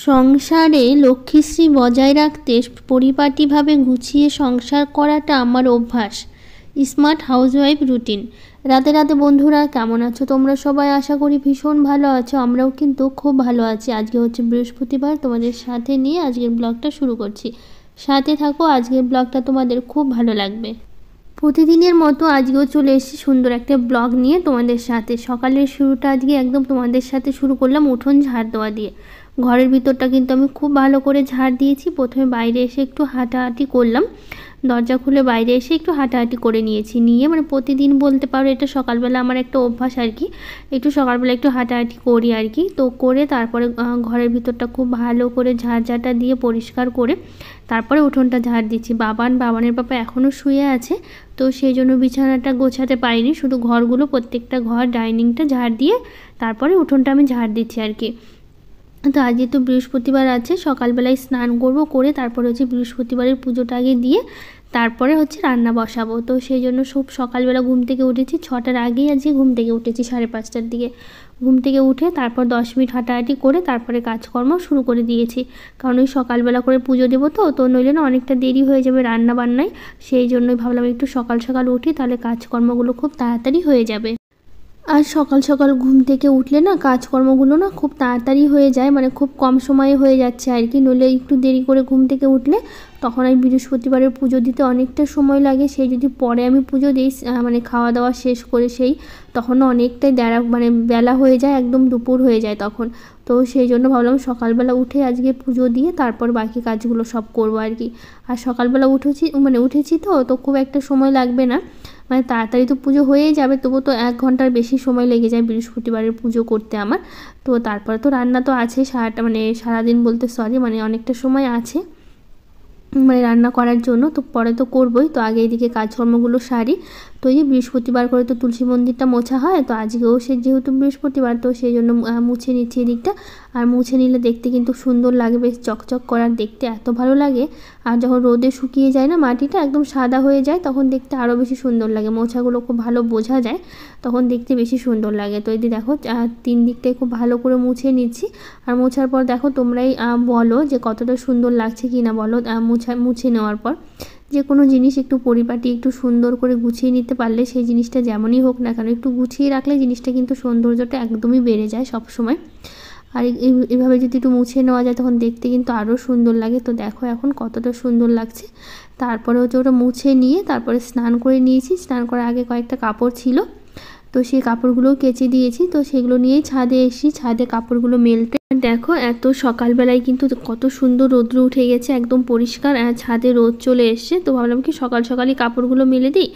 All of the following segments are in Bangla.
সংসারে লক্ষ্মীশ্রী বজায় রাখতে পরিপাটিভাবে গুছিয়ে সংসার করাটা আমার অভ্যাস। Smart housewife routine. রাতে রাতে বন্ধুরা, কেমন আছো তোমরা সবাই? আশা করি ভীষণ ভালো আছো। আমরাও কিন্তু খুব ভালো আছি। আজকে হচ্ছে বৃহস্পতিবার, তোমাদের সাথে নিয়ে আজকের ব্লগটা শুরু করছি। সাথে থাকো, আজকের ব্লগটা তোমাদের খুব ভালো লাগবে। প্রতিদিনের মতো আজকেও চলে এসেছি সুন্দর একটা ব্লগ নিয়ে তোমাদের সাথে। সকালের শুরুটা আজকে একদম তোমাদের সাথে শুরু করলাম উঠোন ঝাড় দেওয়া দিয়ে। ঘরের ভিতরটা কিন্তু আমি খুব ভালো করে ঝাড় দিয়েছি। প্রথমে বাইরে এসে একটু হাঁটাহাঁটি করলাম, দরজা খুলে বাইরে এসে একটু হাঁটাহাঁটি করে নিয়ে মানে প্রতিদিন বলতে পারো এটা সকালবেলা আমার একটা অভ্যাস আর কি। একটু সকালবেলা একটু হাঁটাহাঁটি করি আর কি। তো করে তারপরে ঘরের ভিতরটা খুব ভালো করে ঝাড়ঝাঁটা দিয়ে পরিষ্কার করে তারপরে উঠোনটা ঝাড় দিচ্ছি। বাবানের পাপা এখনও শুয়ে আছে, তো সেই জন্য বিছানাটা গোছাতে পারিনি। শুধু ঘরগুলো, প্রত্যেকটা ঘর, ডাইনিংটা ঝাড় দিয়ে তারপরে উঠোনটা আমি ঝাড় দিচ্ছি আর কি। তো আজকে তো বৃহস্পতিবার আছে, সকালবেলায় স্নান করব, করে তারপরে হচ্ছে বৃহস্পতিবারের পুজোটা আগে দিয়ে তারপরে হচ্ছে রান্না বসাবো। তো সেই জন্য সব সকালবেলা ঘুম থেকে উঠেছি 6টার আগেই। আজকে ঘুম থেকে উঠেছি 5:30টার দিকে। ঘুম থেকে উঠে তারপর 10 মিনিট হাঁটাহাঁটি করে তারপরে কাজকর্ম শুরু করে দিয়েছি। কারণ ওই সকালবেলা করে পুজো দেবো, তো নইলে না অনেকটা দেরি হয়ে যাবে রান্না বান্নায়। সেই জন্যই ভাবলাম একটু সকাল সকাল উঠি, তাহলে কাজকর্মগুলো খুব তাড়াতাড়ি হয়ে যাবে। আর সকাল সকাল ঘুম থেকে উঠলে না কাজকর্মগুলো না খুব তাড়াতাড়ি হয়ে যায়, মানে খুব কম সময়ে হয়ে যাচ্ছে আর কি। নইলে একটু দেরি করে ঘুম থেকে উঠলে তখন আমি বৃহস্পতিবারের পুজো দিতে অনেকটা সময় লাগে। সেই যদি পরে আমি পুজো দিই, মানে খাওয়া দাওয়া শেষ করে তখন অনেকটাই বেলা হয়ে যায়, একদম দুপুর হয়ে যায় তখন। তো সেই জন্য ভাবলাম সকালবেলা উঠে আজকে পুজো দিয়ে তারপর বাকি কাজগুলো সব করবো আর কি। আর সকালবেলা উঠেছি তো খুব একটা সময় লাগবে না, মানে তাড়াতাড়ি তো পুজো হয়েই যাবে। তবু তো 1 ঘন্টার বেশি সময় লেগে যায় বৃহস্পতিবারের পুজো করতে আমার। তো তারপরে তো রান্না তো আছে সারাদিন বলতে অনেকটা সময় আছে মানে রান্না করার জন্য। তো পরে তো করবোই, তো আগে এদিকে কাজকর্মগুলো সারি। তো এই যে বৃহস্পতিবার করে তো তুলসী মন্দিরটা মোছা হয়, তো আজকেও যেহেতু বৃহস্পতিবার, তো সেই জন্য মুছে নিচ্ছি এদিকটা। আর মুছে নিলে দেখতে কিন্তু সুন্দর লাগে, বেশ চকচক করার, দেখতে এত ভালো লাগে। আর যখন রোদে শুকিয়ে যায় না মাটিটা একদম সাদা হয়ে যায়, তখন দেখতে আরও বেশি সুন্দর লাগে। মোছাগুলো খুব ভালো বোঝা যায়, তখন দেখতে বেশি সুন্দর লাগে। তো এই দেখো 3 দিকটাই খুব ভালো করে মুছে নিচ্ছি। আর মোছার পর দেখো তোমরাই বলো যে কতটা সুন্দর লাগছে কি না, বলো। মুছে নেওয়ার পর যে কোনো জিনিস একটু পরিপাটি, একটু সুন্দর করে গুছিয়ে নিতে পারলে সেই জিনিসটা যেমনই হোক না কেন, একটু গুছিয়ে রাখলে জিনিসটা কিন্তু সৌন্দর্যটা একদমই বেড়ে যায় সব সময়। আর এইভাবে যদি একটু মুছে নেওয়া যায় তখন দেখতে কিন্তু আরও সুন্দর লাগে। তো দেখো এখন কতটা সুন্দর লাগছে। তারপরে হচ্ছে ওটা মুছে নিয়ে তারপরে স্নান করে নিয়েছি। স্নান করার আগে কয়েকটা কাপড় ছিল, তো সেই কাপড়গুলোও কেচে দিয়েছি। তো সেগুলো নিয়েই ছাদে এসেছি, ছাদে কাপড়গুলো মেলতে। দেখো এত সকালবেলায় কিন্তু কত সুন্দর রৌদ্র উঠে গেছে, একদম পরিষ্কার, ছাদে রোদ চলে এসছে। তো ভাবলাম কি সকাল সকালই কাপড়গুলো মেলে দিই।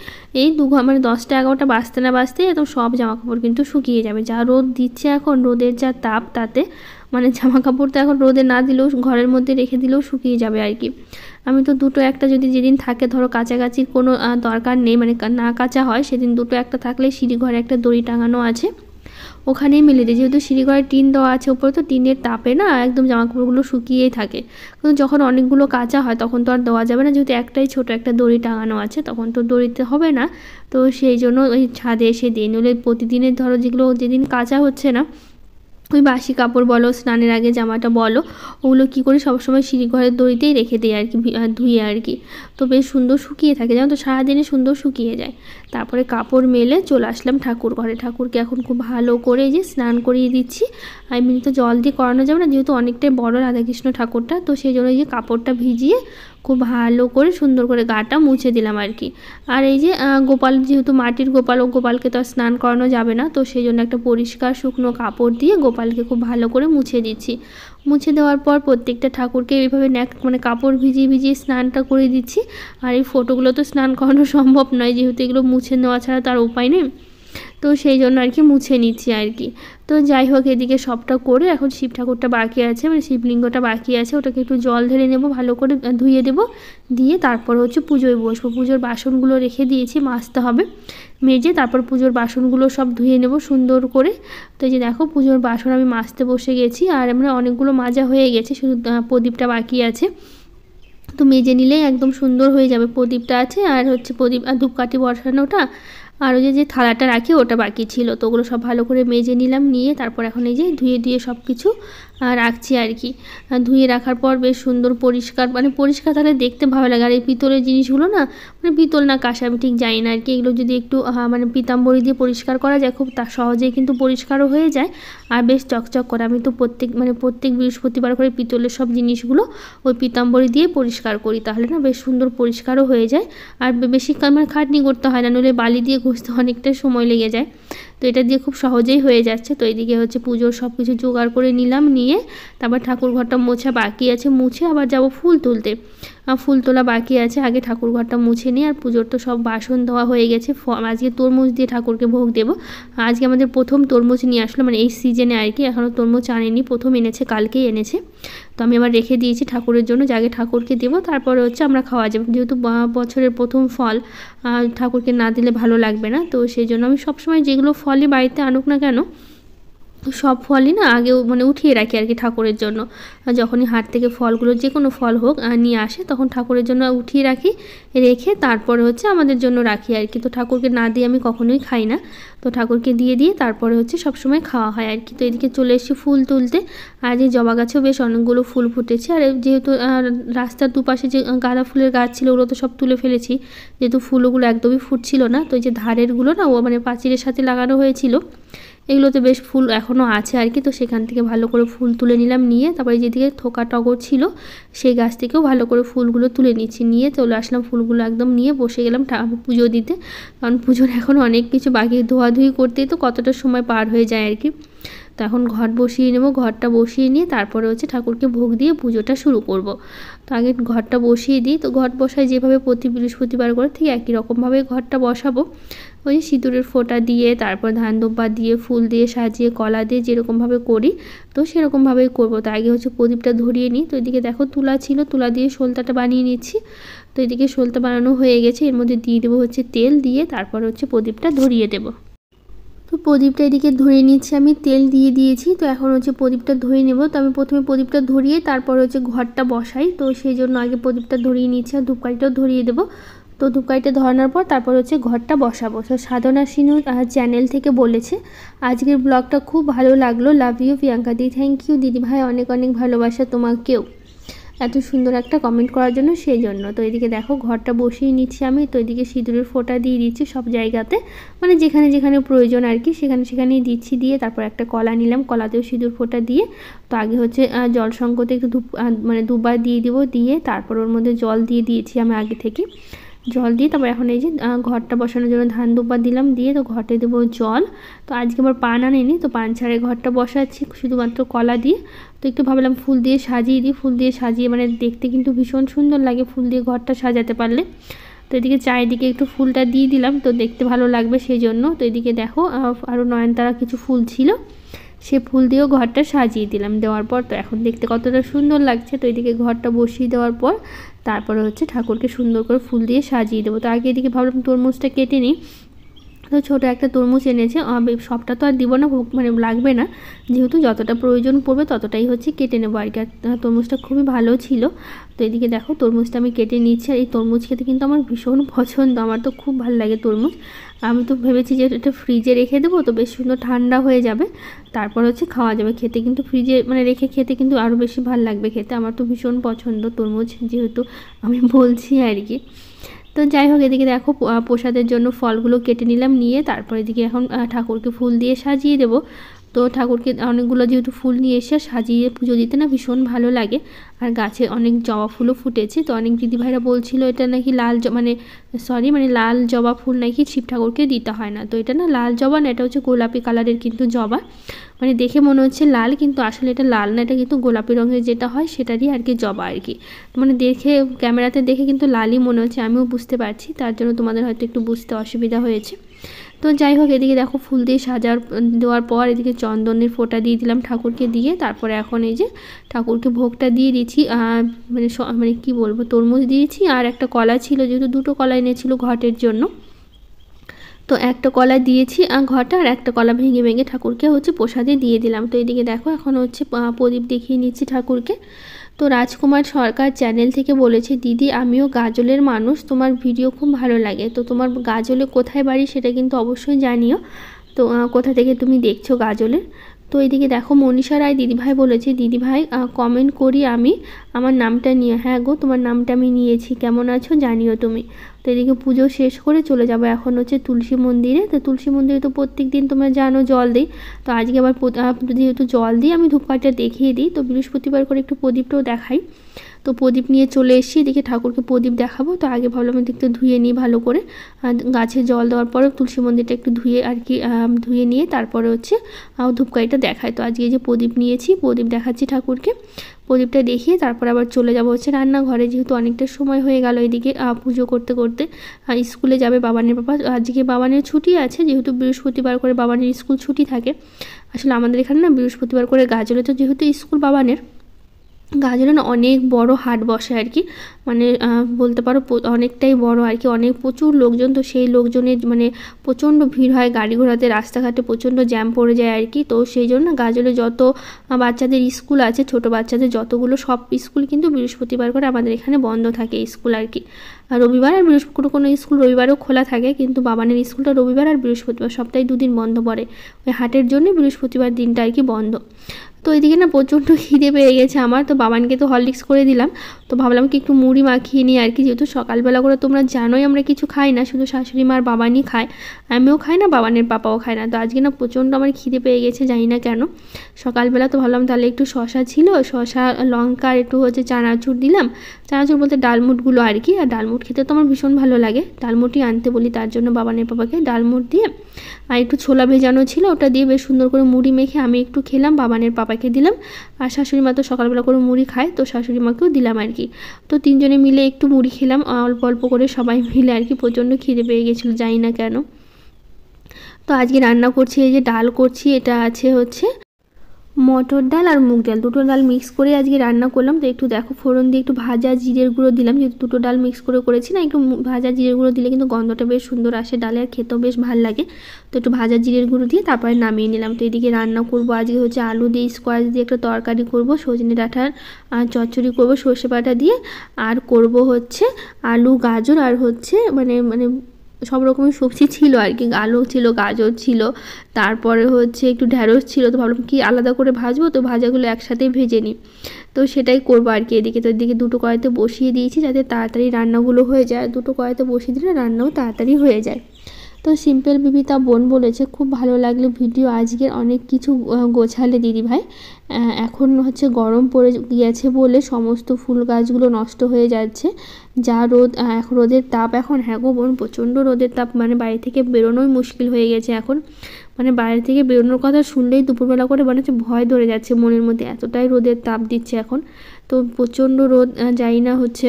এই 10টা 11টা বাজতে না বাজতেই একদম সব জামা কাপড় কিন্তু শুকিয়ে যাবে। যা রোদ দিচ্ছে এখন, রোদের যা তাপ, তাতে জামা কাপড় তো এখন রোদে না দিলেও ঘরের মধ্যে রেখে দিলেও শুকিয়ে যাবে আর কি। আমি তো দুটো একটা যদি যেদিন থাকে, ধরো কাছাকাছির কোনো দরকার নেই, না কাচা হয়, সেদিন দুটো একটা থাকলে সিঁড়ি ঘরে একটা দড়ি টাঙানো আছে, ওখানেই মেলে দিই। যেহেতু সিঁড়ি ঘরে টিন দেওয়া আছে উপরে, তো টিনের তাপে না একদম জামাকাপড়গুলো শুকিয়েই থাকে। কিন্তু যখন অনেকগুলো কাচা হয় তখন তো আর দেওয়া যাবে না, যেহেতু একটাই ছোটো একটা দড়ি টাঙানো আছে, তখন তো দড়িতে হবে না। তো সেই জন্য ওই ছাদে এসে দিই। নইলে প্রতিদিনের ধরো যেগুলো যেদিন কাচা হচ্ছে না, ওই বাসি কাপড় বলো, স্নানের আগে জামাটা বলো, ওগুলো কী করি সবসময় সিঁড়ি ঘরের দড়িতেই রেখে দিই আর কি, ধুয়ে আর কি। তো বেশ সুন্দর শুকিয়ে থাকে, যেমন তো সারাদিনে সুন্দর শুকিয়ে যায়। তারপরে কাপড় মেলে চলে আসলাম ঠাকুর ঘরে। ঠাকুরকে এখন খুব ভালো করে যে স্নান করিয়ে দিচ্ছি। এমনি তো জল দিয়ে করানো যাবে না, যেহেতু অনেকটাই বড় রাধাকৃষ্ণ ঠাকুরটা, তো সেই জন্য এই যে কাপড়টা ভিজিয়ে খুব ভালো করে সুন্দর করে গাটা মুছে দিলাম আর কি। আর এই যে গোপাল, যেহেতু মাটির গোপাল, ও গোপালকে তো আর স্নান করানো যাবে না, তো সেই জন্য একটা পরিষ্কার শুকনো কাপড় দিয়ে গোপালকে খুব ভালো করে মুছে দিচ্ছি। মুছে দেওয়ার পর প্রত্যেকটা ঠাকুরকে এইভাবে কাপড় ভিজিয়ে ভিজিয়ে স্নানটা করে দিচ্ছি। আর এই ফটোগুলো তো স্নান করানো সম্ভব নয়, যেহেতু এগুলো মুছে নেওয়া ছাড়া তার উপায় নেই, তো সেই জন্য আর কি মুছে নিচ্ছি আর কি। তো যাই হোক, এদিকে সবটা করে এখন শিব ঠাকুরটা বাকি আছে, শিবলিঙ্গটা বাকি আছে, ওটাকে একটু জল ঢেলে নেব, ভালো করে ধুয়ে দেবো। দিয়ে তারপর হচ্ছে পুজোয় বসবো। পুজোর বাসনগুলো রেখে দিয়েছি, মাজতে হবে, মেজে তারপর পুজোর বাসনগুলো সব ধুয়ে নেব সুন্দর করে। তো এই যে দেখো পুজোর বাসন আমি মাজতে বসে গেছি। আর অনেকগুলো মাজা হয়ে গেছে, শুধু প্রদীপটা বাকি আছে। তো মেজে নিলেই একদম সুন্দর হয়ে যাবে। প্রদীপটা আছে, আর হচ্ছে প্রদীপ আর ধূপকাঠি বসানোটা, আর ওই যে থালাটা রাখি ওটা বাকি ছিল, তো ওগুলো সব ভালো করে মেজে নিলাম, নিয়ে তারপর এখন এই যে ধুয়ে সব কিছু রাখছি আর কি। ধুয়ে রাখার পর বেশ সুন্দর পরিষ্কার, মানে পরিষ্কার তাহলে দেখতে ভালো লাগে। আর এই পিতলের জিনিসগুলো না, মানে পিতল না কাঁসা আমি ঠিক জানি না আর কি, এগুলো যদি একটু মানে পিতাম্বরী দিয়ে পরিষ্কার করা যায় খুব সহজেই কিন্তু পরিষ্কারও হয়ে যায় আর বেশ চকচক করে। আমি তো প্রত্যেক বৃহস্পতিবার করে পিতলের সব জিনিসগুলো ওই পিতাম্বরী দিয়ে পরিষ্কার করি, তাহলে না বেশ সুন্দর পরিষ্কারও হয়ে যায় আর বেশি মানে খাটনি করতে হয় না, নইলে বালি দিয়ে ঘষতে অনেকটা সময় লেগে যায়। তো এটা দিয়ে খুব সহজেই হয়ে যাচ্ছে। তো এইদিকে হচ্ছে পুজোর সব কিছু জোগাড় করে নিলাম, নিয়ে তারপর ঠাকুর ঘরটা মোছা বাকি আছে, মুছে আবার যাব ফুল তুলতে। ফুল তোলা বাকি আছে, আগে ঠাকুর ঘরটা মুছে নিই। আর পুজোর তো সব বাসন দেওয়া হয়ে গেছে, আজকে তরমুজ দিয়ে ঠাকুরকে ভোগ দেবো। আজকে আমাদের প্রথম তরমুজ নিয়ে আসলো, মানে এই সিজনে আর কি, এখনও তরমুজ আনেনি, প্রথম এনেছে, কালকেই এনেছে। তো আমি আবার রেখে দিয়েছি ঠাকুরের জন্য, যে আগে ঠাকুরকে দেবো তারপরে হচ্ছে আমরা খাওয়া যাবে, যেহেতু বছরের প্রথম ফল ঠাকুরকে না দিলে ভালো লাগবে না। তো সেই জন্য আমি সবসময় যেগুলো ফলই বাড়িতে আনুক না কেন, সব ফলই না আগেও মানে উঠিয়ে রাখি আর কি ঠাকুরের জন্য। যখনই হাট থেকে ফলগুলো যে কোনো ফল হোক নিয়ে আসে, তখন ঠাকুরের জন্য উঠিয়ে রাখি, রেখে তারপরে হচ্ছে আমাদের জন্য রাখি আর কি। তো ঠাকুরকে না দিয়ে আমি কখনোই খাই না, তো ঠাকুরকে দিয়ে তারপরে হচ্ছে সবসময় খাওয়া হয় আর কি। তো এদিকে চলে এসেছি ফুল তুলতে। আর এই জবা গাছেও বেশ অনেকগুলো ফুল ফুটেছে, আর যেহেতু রাস্তার দুপাশে যে গাঁদা ফুলের গাছ ছিল ওগুলো তো সব তুলে ফেলেছি, যেহেতু ফুলগুলো একদমই ফুটছিল না। তো এই যে ধারেরগুলো না ও মানে পাঁচিলের সাথে লাগানো হয়েছিল, এগুলোতে বেশ ফুল এখনও আছে আর কি। তো সেখান থেকে ভালো করে ফুল তুলে নিলাম, নিয়ে তারপরে যেদিকে থোকা টগর ছিল সেই গাছ থেকেও ভালো করে ফুলগুলো তুলে নিচ্ছি, নিয়ে চলে আসলাম ফুলগুলো একদম নিয়ে বসে গেলাম পুজো দিতে। কারণ পুজোর এখন অনেক কিছু বাকি, ধোয়াধুয়ি করতেই তো কতটা সময় পার হয়ে যায় আর কি। তো এখন ঘট বসিয়ে নেব, ঘরটা বসিয়ে নিয়ে তারপরে হচ্ছে ঠাকুরকে ভোগ দিয়ে পুজোটা শুরু করব। তো আগে ঘরটা বসিয়ে দিই, তো ঘট বসাই যেভাবে প্রতি বৃহস্পতিবার করে ঠিক একই রকমভাবে ঘরটা বসাবো। ওই সিঁদুরের ফোঁটা দিয়ে, তারপর ধান দুব্বা দিয়ে, ফুল দিয়ে সাজিয়ে, কলা দিয়ে যেরকমভাবে করি তো সেরকমভাবেই করবো। তো আগে হচ্ছে প্রদীপটা ধরিয়ে নিই। তো এদিকে দেখো তুলা ছিল, তুলা দিয়ে সলতাটা বানিয়ে নিচ্ছি। তো এদিকে সলতা বানানো হয়ে গেছে, এর মধ্যে দিয়ে দেবো হচ্ছে তেল, দিয়ে তারপর হচ্ছে প্রদীপটা ধরিয়ে দেবো। তো প্রদীপটা এদিকে ধরিয়ে নিচ্ছি, আমি তেল দিয়ে দিয়েছি। তো এখন হচ্ছে প্রদীপটা ধরিয়ে নেব। তো আমি প্রথমে প্রদীপটা ধরিয়ে তারপর হচ্ছে ঘরটা বসাই, তো সেই জন্য আগে প্রদীপটা ধরিয়ে নিচ্ছি, আর ধূপকাঠিটাও ধরিয়ে দেবো। তো ধূপকাঠিটা ধরানোর পর তারপর হচ্ছে ঘরটা বসাবো। তো সাধনা সিনু চ্যানেল থেকে বলেছে আজকের ব্লগটা খুব ভালো লাগলো, লাভ ইউ প্রিয়াঙ্কা দি। থ্যাংক ইউ দিদি ভাই, অনেক অনেক ভালোবাসা তোমাকেও এত সুন্দর একটা কমেন্ট করার জন্য, সেই জন্য। তো এদিকে দেখো ঘরটা বসিয়ে নিচ্ছি আমি। তো এদিকে সিঁদুরের ফোঁটা দিয়ে দিচ্ছি সব জায়গাতে, মানে যেখানে যেখানে প্রয়োজন আর কি সেখানেই দিচ্ছি। দিয়ে তারপর একটা কলা নিলাম, কলাতেও সিঁদুর ফোঁটা দিয়ে, তো আগে হচ্ছে জল সংকটে একটু মানে দুবার দিয়ে দিব, দিয়ে তারপর ওর মধ্যে জল দিয়ে দিয়েছি আমি আগে থেকে, জল দিয়ে তারপর এখন এই যে ঘরটা বসানোর জন্য ধান দুব্বা দিলাম, দিয়ে তো ঘটে দেবো জল। তো আজকে আবার পান আনিনি, তো পান ছাড়াই ঘরটা বসাচ্ছি শুধুমাত্র কলা দিয়ে। তো একটু ভাবলাম ফুল দিয়ে সাজিয়ে দিই, ফুল দিয়ে সাজিয়ে মানে দেখতে কিন্তু ভীষণ সুন্দর লাগে ফুল দিয়ে ঘরটা সাজাতে পারলে। তো এদিকে চারিদিকে একটু ফুলটা দিয়ে দিলাম, তো দেখতে ভালো লাগবে সেই জন্য। তো এদিকে দেখো আরও নয়নতারা কিছু ফুল ছিল, সে ফুল দিয়েও ঘরটা সাজিয়ে দিলাম, দেওয়ার পর তো এখন দেখতে কতটা সুন্দর লাগছে। তো এদিকে ঘরটা বসিয়ে দেওয়ার পর তারপরে হচ্ছে ঠাকুরকে সুন্দর করে ফুল দিয়ে সাজিয়ে দেবো। তো আগে এদিকে ভাবলাম তরমুজটা কেটে নিই, তো ছোটো একটা তরমুজ এনেছে, সবটা তো আর দিব না, মানে লাগবে না, যেহেতু যতটা প্রয়োজন পড়বে ততটাই হচ্ছে কেটে নেবো আর কি। আর তরমুজটা খুবই ভালো ছিল। তো এদিকে দেখো তরমুজটা আমি কেটে নিচ্ছি, আর এই তরমুজ খেতে কিন্তু আমার ভীষণ পছন্দ, আমার তো খুব ভালো লাগে তরমুজ। আমি তো ভেবেছি যে এটা ফ্রিজে রেখে দেবো, তো বেশ সুন্দর ঠান্ডা হয়ে যাবে, তারপর হচ্ছে খাওয়া যাবে। খেতে কিন্তু ফ্রিজে মানে রেখে খেতে কিন্তু আরও বেশি ভালো লাগবে খেতে, আমার তো ভীষণ পছন্দ তরমুজ, যেহেতু আমি বলছি আর কি। তো যাই হোক এদিকে দেখো প্রসাদের জন্য ফলগুলো কেটে নিলাম, নিয়ে তারপর এদিকে এখন ঠাকুরকে ফুল দিয়ে সাজিয়ে দেবো। তো ঠাকুরকে অনেকগুলো যেহেতু ফুল নিয়ে এসে সাজিয়ে পুজো দিতে না ভীষণ ভালো লাগে। আর গাছে অনেক জবা ফুলও ফুটেছে, তো অনেক দিদিভাইরা বলছিল এটা নাকি মানে লাল জবা ফুল নাকি শিব ঠাকুরকে দিতে হয় না। তো এটা না লাল জবা না, এটা হচ্ছে গোলাপি কালারের কিন্তু জবা, মানে দেখে মনে হচ্ছে লাল কিন্তু আসলে এটা লাল না, এটা কিন্তু গোলাপি রঙের যেটা হয় সেটারই আর কি জবা আর কি। মানে দেখে ক্যামেরাতে দেখে কিন্তু লালই মনে হচ্ছে, আমিও বুঝতে পারছি, তার জন্য তোমাদের হয়তো একটু বুঝতে অসুবিধা হয়েছে। তো যাই হোক এদিকে দেখো ফুল দিয়ে দেওয়ার পর এদিকে চন্দনের ফোঁটা দিয়ে দিলাম ঠাকুরকে, দিয়ে তারপরে এখন এই যে ঠাকুরকে ভোগটা দিয়ে দিচ্ছি। মানে কি বলবো, তরমুজ দিয়েছি আর একটা কলা ছিল, যেহেতু দুটো কলা এনেছিল ঘটের জন্য, তো একটা কলা দিয়েছি ঘটা, আর একটা কলা ভেঙে ভেঙে ঠাকুরকে হচ্ছে প্রসাদে দিয়ে দিলাম। তো এদিকে দেখো এখন হচ্ছে প্রদীপ দেখিয়ে নিচ্ছি ঠাকুরকে। তো রাজকুমার সরকার চ্যানেল থেকে বলেছে, দিদি আমিও গাজলের মানুষ, তোমার ভিডিও খুব ভালো লাগে, তো তোমার গাজলে কোথায় বাড়ি সেটা কিন্তু অবশ্যই জানিও। তো কোথা থেকে তুমি দেখছো গাজলের। তো এইদিকে দেখো মনীষা রায় দিদিভাই বলেছে, দিদিভাই কমেন্ট করি আমি, আমার নামটা নিয়ে। হ্যাঁ গো, তোমার নামটা আমি নিয়েছি, কেমন আছো জানিও তুমি। তো এদিকে পুজো শেষ করে চলে যাবো এখন হচ্ছে তুলসী মন্দিরে। তো তুলসী মন্দিরে তো প্রত্যেক দিন তোমরা জানো জল দিই, তো আজকে আবার যেহেতু জল দিই আমি ধূপকাঠিটা দেখিয়ে দিই। তো বৃহস্পতিবার করে একটু প্রদীপটাও দেখাই। তো প্রদীপ নিয়ে চলে এসেছি, এদিকে ঠাকুরকে প্রদীপ দেখাবো। তো আগে ভাবলাম এদিকটা ধুয়ে নিই ভালো করে, গাছে জল দেওয়ার পরে তুলসী মন্দিরটা একটু ধুয়ে আর কি ধুয়ে নিয়ে তারপরে হচ্ছে ধূপকাঠিটা দেখায়। তো আজকে যে প্রদীপ নিয়েছি, প্রদীপ দেখাচ্ছি ঠাকুরকে, প্রদীপটা দেখিয়ে তারপর আবার চলে যাব হচ্ছে রান্নাঘরে, যেহেতু অনেকটা সময় হয়ে গেল এদিকে পুজো করতে করতে। স্কুলে যাবে বাবানের বাবা, আজকে বাবানের ছুটি আছে, যেহেতু বৃহস্পতিবার করে বাবানের স্কুল ছুটি থাকে। আসলে আমাদের এখানে না বৃহস্পতিবার করে গাজলে তো যেহেতু স্কুল বাবানের, গাজলে না অনেক বড় হাট বসে আর কি, মানে বলতে পারো অনেকটাই বড় আর কি, অনেক প্রচুর লোকজন। তো সেই লোকজনের মানে প্রচণ্ড ভিড় হয়, গাড়ি ঘোড়াতে রাস্তাঘাটে প্রচণ্ড জ্যাম পড়ে যায় আর কি। তো সেই জন্য গাজলে যত বাচ্চাদের স্কুল আছে, ছোট বাচ্চাদের যতগুলো সব স্কুল কিন্তু বৃহস্পতিবার করে আমাদের এখানে বন্ধ থাকে স্কুল আর কি। আর রবিবার আর বৃহস্পতি কোনো স্কুল রবিবারও খোলা থাকে, কিন্তু বাবানের স্কুলটা রবিবার আর বৃহস্পতিবার সপ্তাহে 2 দিন বন্ধ পড়ে, ওই হাটের জন্য বৃহস্পতিবার দিনটা আর কি বন্ধ। তো এদিকে না প্রচণ্ড খিদে পেয়ে গেছে আমার, তো বাবানকে তো হরলিক্স করে দিলাম। তো ভাবলাম কি একটু মুড়ি মাখিয়ে নিই আর কি, যেহেতু সকালবেলা করে তোমরা জানোই আমরা কিছু খাই না, শুধু শাশুড়ি মা আর বাবানই খায়, আমিও খাই না, বাবানের পাপাও খায় না। তো আজকে না প্রচণ্ড আমার খিদে পেয়ে গেছে, জানি না কেন। সকালবেলা তো ভাবলাম তাহলে একটু শশা ছিল, শশা লঙ্কা একটু হচ্ছে চানাচুর দিলাম, চানাচুর বলতে ডালমুটগুলো আর কি। আর ডালমুট খেতে তো আমার ভীষণ ভালো লাগে, ডালমুটই আনতে বলি তার জন্য বাবানের পাপাকে। ডালমুট দিয়ে আর একটু ছোলা ভেজানো ছিল, ওটা দিয়ে বেশ সুন্দর করে মুড়ি মেখে আমি একটু খেলাম, বাবানের পাপাকে দিলাম। আর শাশুড়ি মা তো সকালবেলা করে মুড়ি খায়, তো শাশুড়ি মাকেও দিলাম আর কি। তো 3 জনে মিলে একটু মুড়ি খেলাম অল্প অল্প করে সবাই মিলে আর কি, প্রচণ্ড খিদে পেয়ে গেছিলো জানি না কেন। তো আজকে রান্না করছি, এই যে ডাল করছি, এটা আছে হচ্ছে মটর ডাল আর মুগ ডাল, দুটো ডাল মিক্স করে আজকে রান্না করলাম। তো একটু দেখো ফোড়ন দিয়ে একটু ভাজা জিরের গুঁড়ো দিলাম, যেহেতু দুটো ডাল মিক্স করে করেছি না, একটু ভাজা জিরের গুঁড়ো দিলে কিন্তু গন্ধটা বেশ সুন্দর আসে ডালে, আর খেতেও বেশ ভালো লাগে। তো একটু ভাজা জিরের গুঁড়ো দিয়ে তারপরে নামিয়ে নিলাম। তো এদিকে রান্না করব আজকে হচ্ছে আলু দিয়ে স্কোয়াশ দিয়ে একটা তরকারি করব, সজনে ডাঁটার চচ্চড়ি করব সর্ষে বাটা দিয়ে, আর করব হচ্ছে আলু গাজর আর হচ্ছে মানে মানে সব রকমের সবজি ছিল আর কি, আলু ছিল, গাজর ছিল, তারপরে হচ্ছে একটু ঢ্যাঁড়স ছিল। তো ভাবলাম কি আলাদা করে ভাজবো, তো ভাজাগুলো একসাথেই ভেজে নিই, তো সেটাই করবো আর কি। এদিকে তো এদিকে দুটো কড়াইতে বসিয়ে দিয়েছি যাতে তাড়াতাড়ি রান্নাগুলো হয়ে যায়, দুটো কড়াইতে বসিয়ে দিলে রান্নাও তাড়াতাড়ি হয়ে যায়। তো সিম্পল বিবিতা বোন বলেছে, খুব ভালো লাগলো ভিডিও আজকের, অনেক কিছু গোছালে দিদিভাই। এখন হচ্ছে গরম পড়ে গিয়েছে বলে সমস্ত ফুল গাছগুলো নষ্ট হয়ে যাচ্ছে, যা রোদ এখন রোদের তাপ এখন। হ্যাঁ গো বোন, প্রচণ্ড রোদের তাপ, মানে বাড়ি থেকে বেরোনোই মুশকিল হয়ে গেছে এখন, মানে বাইরে থেকে বেরোনোর কথা শুনলেই দুপুরবেলা করে মনে হচ্ছে ভয় ধরে যাচ্ছে মনের মধ্যে, এতটাই রোদের তাপ দিচ্ছে এখন। তো প্রচণ্ড রোদ, যাই না হচ্ছে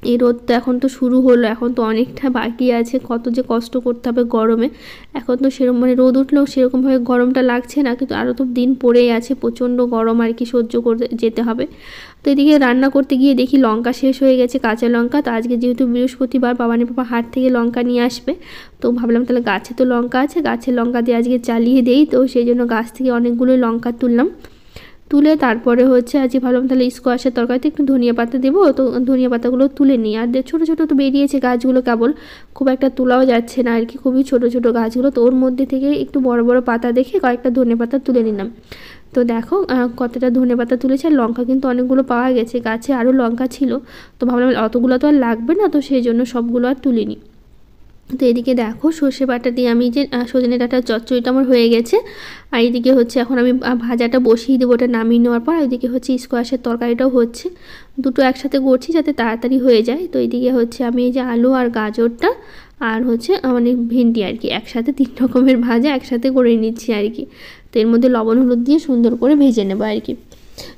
এই রোদ তো এখন তো শুরু হলো, এখন তো অনেকটা বাকি আছে, কত যে কষ্ট করতে হবে গরমে। এখন তো সেরকম মানে রোদ উঠলেও সেরকমভাবে গরমটা লাগছে না, কিন্তু আরও তো দিন পড়েই আছে, প্রচণ্ড গরম আর কি সহ্য করতে যেতে হবে। তো এদিকে রান্না করতে গিয়ে দেখি লঙ্কা শেষ হয়ে গেছে, কাঁচা লঙ্কা। তো আজকে যেহেতু বৃহস্পতিবার, বাবানের পাপা হাট থেকে লঙ্কা নিয়ে আসবে, তো ভাবলাম তাহলে গাছে তো লঙ্কা আছে, গাছের লঙ্কা দিয়ে আজকে চালিয়ে দেই। তো সেই জন্য গাছ থেকে অনেকগুলোই লঙ্কা তুললাম, তুলে তারপরে হচ্ছে আজকে ভাবলাম তাহলে স্কোয়াশের তরকারিতে একটু ধনিয়া পাতা দেবো, তো ধনিয়া পাতাগুলো তুলে নিই। আর ছোটো ছোটো তো বেরিয়েছে গাছগুলো, কেবল খুব একটা তোলাও যাচ্ছে না আর কি, খুবই ছোটো ছোটো গাছগুলো। তো ওর মধ্যে থেকে একটু বড় বড় পাতা দেখে কয়েকটা ধনে পাতা তুলে নিলাম। তো দেখো কতটা ধনে পাতা তুলেছে, আর লঙ্কা কিন্তু অনেকগুলো পাওয়া গেছে, গাছে আরও লঙ্কা ছিল। তো ভাবলাম অতগুলো তো আর লাগবে না, তো সেই জন্য সবগুলো আর তুলিনি। তো এদিকে দেখো সর্ষে বাটা দিয়ে আমি যে সজনে ডাঁটার চচ্চড়িটা আমার হয়ে গেছে, আর এদিকে হচ্ছে এখন আমি ভাজাটা বসিয়ে দেবো, ওটা নামিয়ে নেওয়ার পর। এদিকে হচ্ছে স্কোয়াশের তরকারিটাও হচ্ছে, দুটো একসাথে করছি যাতে তাড়াতাড়ি হয়ে যায়। তো এইদিকে হচ্ছে আমি এই যে আলু আর গাজরটা আর হচ্ছে মানে ভেন্ডি আর কি, একসাথে 3 রকমের ভাজা একসাথে করে নিচ্ছি আর কি। তো এর মধ্যে লবণ হলুদ দিয়ে সুন্দর করে ভেজে নেবো আর কি।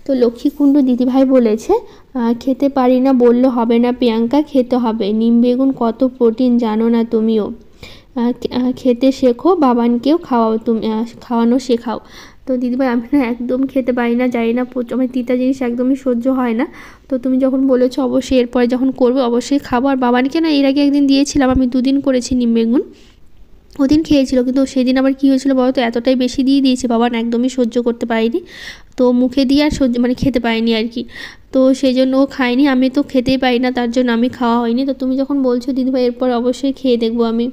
তো লক্ষ্মীকুণ্ড দিদিভাই বলেছে, খেতে পারি না বললে হবে না প্রিয়াঙ্কা, খেতে হবে, নিম বেগুন কত প্রোটিন জানো না তুমিও, খেতে শেখো, বাবানকেও খাওয়াও, তুমি খাওয়ানো শেখাও। তো দিদিভাই আমি না একদম খেতে পারি না, জানি না, আমার তিতা জিনিস একদমই সহ্য হয় না। তো তুমি যখন বলেছো অবশ্যই এরপরে যখন করবে অবশ্যই খাবো। আর বাবানকে না এর আগে একদিন দিয়েছিলাম, আমি 2 দিন করেছি নিম বেগুন, ওদিন খেয়েছিল, কিন্তু সেদিন আবার কী হয়েছিল বলো তো, এতটাই বেশি দিয়ে দিয়েছে, বাবান একদমই সহ্য করতে পারেনি, তো মুখে দিয়ে আর সহ্য মানে খেতে পারেনি আর কি। তো সেই জন্য ও খায়নি, আমি তো খেতেই পারি না, তার জন্য আমি খাওয়া হয়নি। তো তুমি যখন বলছো দিদিভাই, এরপর অবশ্যই খেয়ে দেখবো আমি।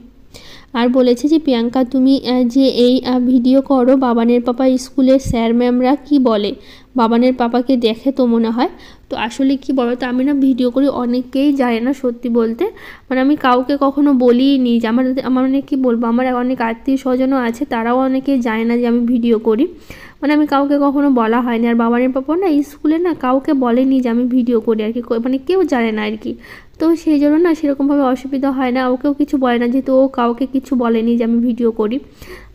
আর বলেছে যে প্রিয়াঙ্কা তুমি যে এই ভিডিও করো, বাবানের পাপা স্কুলের স্যার ম্যামরা কি বলে, বাবানের পাপাকে দেখে তো মনে হয়। তো আসলে কি বলো তো, আমি না ভিডিও করি, অনেকেই জানে না সত্যি বলতে, মানে আমি কাউকে কখনো বলিনি যে আমার মানে কী বলবো, আমার অনেক আত্মীয় স্বজনও আছে, তারাও অনেকেই জানে না যে আমি ভিডিও করি, মানে আমি কাউকে কখনো বলা হয়নি। আর বাবানের পাপা না স্কুলে না কাউকে বলেনি যে আমি ভিডিও করি আর কি, মানে কেউ জানে না আর কি। তো সেই জন্য না সেরকমভাবে অসুবিধা হয় না, ওকেও কিছু বলে না, যেহেতু ও কাউকে কিছু বলেনি যে আমি ভিডিও করি।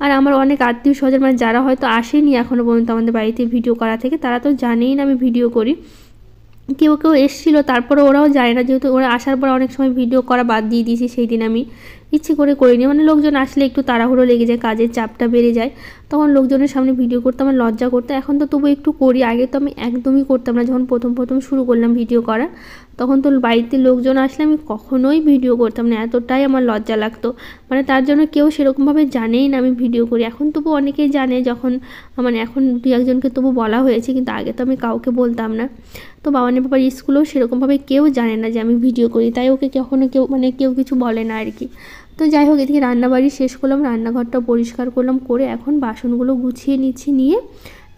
আর আমার অনেক আত্মীয় স্বজন মানে যারা হয়তো আসেনি এখনও পর্যন্ত আমাদের বাড়িতে ভিডিও করা থেকে, তারা তো জানেই না আমি ভিডিও করি। কেউ কেউ এসেছিলো, তারপরে ওরাও যায় না, যেহেতু ওরা আসার পর অনেক সময় ভিডিও করা বাদ দিয়ে দিয়েছি, সেই দিন আমি ইচ্ছে করে করিনি, মানে লোকজন আসলে একটু তাড়াহুড়ো লেগে যায়, কাজের চাপটা বেড়ে যায়, তখন লোকজনের সামনে ভিডিও করতে আমার লজ্জা করতে। এখন তো তবু একটু করি, আগে তো আমি একদমই করতাম না, যখন প্রথম শুরু করলাম ভিডিও করা, তখন তো বাড়িতে লোকজন আসলে আমি কখনোই ভিডিও করতাম না, এতটাই আমার লজ্জা লাগতো, মানে তার জন্য কেউ সেরকমভাবে জানেই না আমি ভিডিও করি। এখন তবু অনেকেই জানে, যখন মানে এখন দু একজনকে তবু বলা হয়েছে, কিন্তু আগে তো আমি কাউকে বলতাম না। তো বাবানের পাপার স্কুলেও সেরকমভাবে কেউ জানে না যে আমি ভিডিও করি, তাই ওকে কখনো কেউ কিছু বলে না আর কি। তো যাই হোক, এদিকে রান্নাবাড়ি শেষ করলাম, রান্নাঘরটা পরিষ্কার করলাম, করে এখন বাসনগুলো গুছিয়ে নিচ্ছি, নিয়ে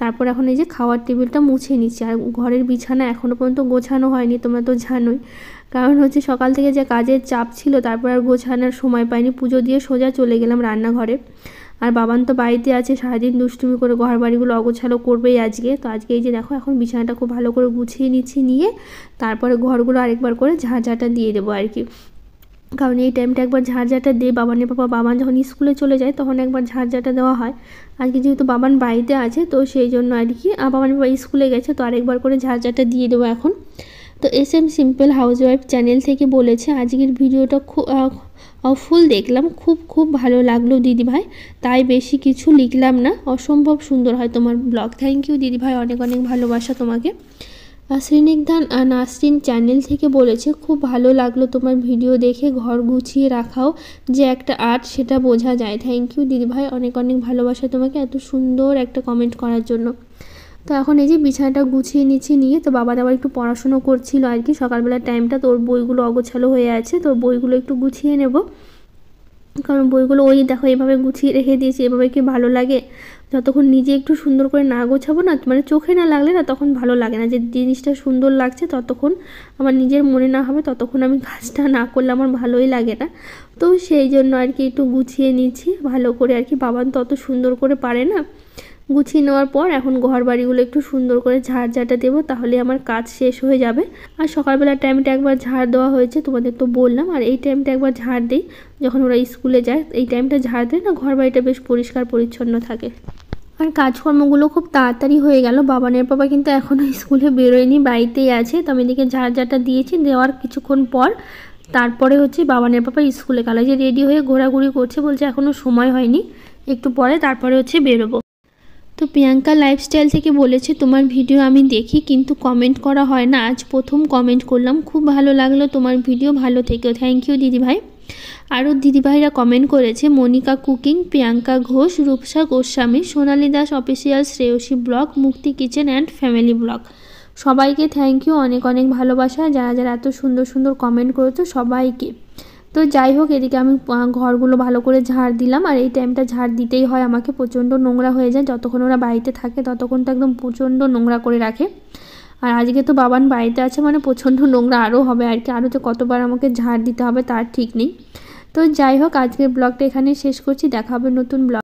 তারপর এখন এই যে খাওয়ার টেবিলটা মুছে নিচ্ছি। আর ঘরের বিছানা এখনও পর্যন্ত গোছানো হয়নি, তোমরা তো জানোই, কারণ হচ্ছে সকাল থেকে যে কাজের চাপ ছিল, তারপর আর গোছানোর সময় পাইনি, পুজো দিয়ে সোজা চলে গেলাম রান্নাঘরে। আর বাবান তো বাড়িতে আছে, সারাদিন দুষ্টুমি করে ঘর বাড়িগুলো অগোছালো করবেই আজকে। তো আজকে এই যে দেখো, এখন বিছানাটা খুব ভালো করে গুছিয়ে নিচ্ছি, নিয়ে তারপরে ঘরগুলো আরেকবার করে ঝাঁটা দিয়ে দেবো আর কি, কারণ এই টাইমটা একবার ঝাড়ঝাঁটা দিয়ে বাবানের পাপা বাবান যখন স্কুলে চলে যায় তখন একবার ঝাড়ঝাঁটা দেওয়া হয়। আজকে যেহেতু বাবান বাড়িতে আছে, তো সেই জন্য আর কি, বাবান বাবা স্কুলে গেছে, তো আরেকবার করে ঝাড়ঝাঁটা দিয়ে দেবো এখন। তো SM সিম্পল হাউসওয়াইফ চ্যানেল থেকে বলেছে আজকের ভিডিওটা ফুল দেখলাম, খুব ভালো লাগলো দিদিভাই, তাই বেশি কিছু লিখলাম না, অসম্ভব সুন্দর হয় তোমার ব্লগ। থ্যাংক ইউ দিদিভাই, অনেক অনেক ভালোবাসা তোমাকে। শ্রীনিগ্ধান নাসরিন চ্যানেল থেকে বলেছে খুব ভালো লাগলো তোমার ভিডিও দেখে, ঘর গুছিয়ে রাখাও যে একটা আর্ট সেটা বোঝা যায়। থ্যাংক ইউ দিদিভাই, অনেক অনেক ভালোবাসা তোমাকে এত সুন্দর একটা কমেন্ট করার জন্য। তো এখন এই যে বিছানাটা গুছিয়ে নিচ্ছি, নিয়ে তো বাবা আবার একটু পড়াশুনো করছিল আর কি, সকালবেলার টাইমটা, তোর বইগুলো অগোছালো হয়ে আছে, তোর বইগুলো একটু গুছিয়ে নেব, কারণ বইগুলো ওই দেখো এভাবে গুছিয়ে রেখে দিয়েছি, এভাবে কি ভালো লাগে? যতক্ষণ নিজে একটু সুন্দর করে না গোছাবো না, মানে চোখে না লাগলে না তখন ভালো লাগে না, যে জিনিসটা সুন্দর লাগছে ততক্ষণ আমার নিজের মনে না হবে ততক্ষণ আমি কাজটা না করলে আমার ভালোই লাগে না। তো সেই জন্য আর কি একটু গুছিয়ে নিচ্ছি ভালো করে আর কি, বাবান তত সুন্দর করে পারে না। গুছিয়ে নেওয়ার পর এখন ঘর বাড়িগুলো একটু সুন্দর করে ঝাড়ঝাঁটা দেবো, তাহলে আমার কাজ শেষ হয়ে যাবে। আর সকালবেলার টাইমটা একবার ঝাড় দেওয়া হয়েছে, তোমাদের তো বললাম, আর এই টাইমটা একবার ঝাড় দিই যখন ওরা স্কুলে যায়, এই টাইমটা ঝাড় দিই না, ঘর বাড়িটা বেশ পরিষ্কার পরিচ্ছন্ন থাকে। আর কাজকর্মগুলো খুব তাড়াতাড়ি হয়ে গেল। বাবানের বাবা কিন্তু এখনও স্কুলে বেরোয়নি, বাড়িতেই আছে। তো আমি এদিকে ঝাড়ঝাঁটা দিয়েছি, দেওয়ার কিছুক্ষণ পর তারপরে হচ্ছে বাবানের বাবা স্কুলে গেল, যে রেডি হয়ে ঘোরাঘুরি করছে, বলছে এখনও সময় হয়নি, একটু পরে তারপরে হচ্ছে বেরোবো। তো প্রিয়াঙ্কা লাইফস্টাইল থেকে বলেছে তোমার ভিডিও আমি দেখি কিন্তু কমেন্ট করা হয় না, আজ প্রথম কমেন্ট করলাম, খুব ভালো লাগলো তোমার ভিডিও, ভালো থেকো। থ্যাংক ইউ দিদিভাই। আরও দিদিভাইরা কমেন্ট করেছে, মনিকা কুকিং, প্রিয়াঙ্কা ঘোষ, রূপসা গোস্বামী, সোনালী দাস অফিসিয়াল, শ্রেয়সী ব্লগ, মুক্তি কিচেন অ্যান্ড ফ্যামিলি ব্লগ। সবাইকে থ্যাংক ইউ, অনেক অনেক ভালোবাসা, যারা যারা এত সুন্দর সুন্দর কমেন্ট করেছো সবাইকে। তো যাই হোক, এদিকে আমি ঘরগুলো ভালো করে ঝাড় দিলাম, আর এই টাইমটা ঝাড় দিতেই হয় আমাকে, প্রচণ্ড নোংরা হয়ে যায়, যতক্ষণ ওরা বাড়িতে থাকে ততক্ষণ তো একদম প্রচণ্ড নোংরা করে রাখে। আর আজকে তো বাবান বাড়িতে আছে মানে প্রচণ্ড নোংরা আরও হবে আর কি, আরও যে কতবার আমাকে ঝাড় দিতে হবে তার ঠিক নেই। তো যাই হোক, আজকের ব্লগটা এখানে শেষ করছি, দেখা হবে নতুন ব্লগ।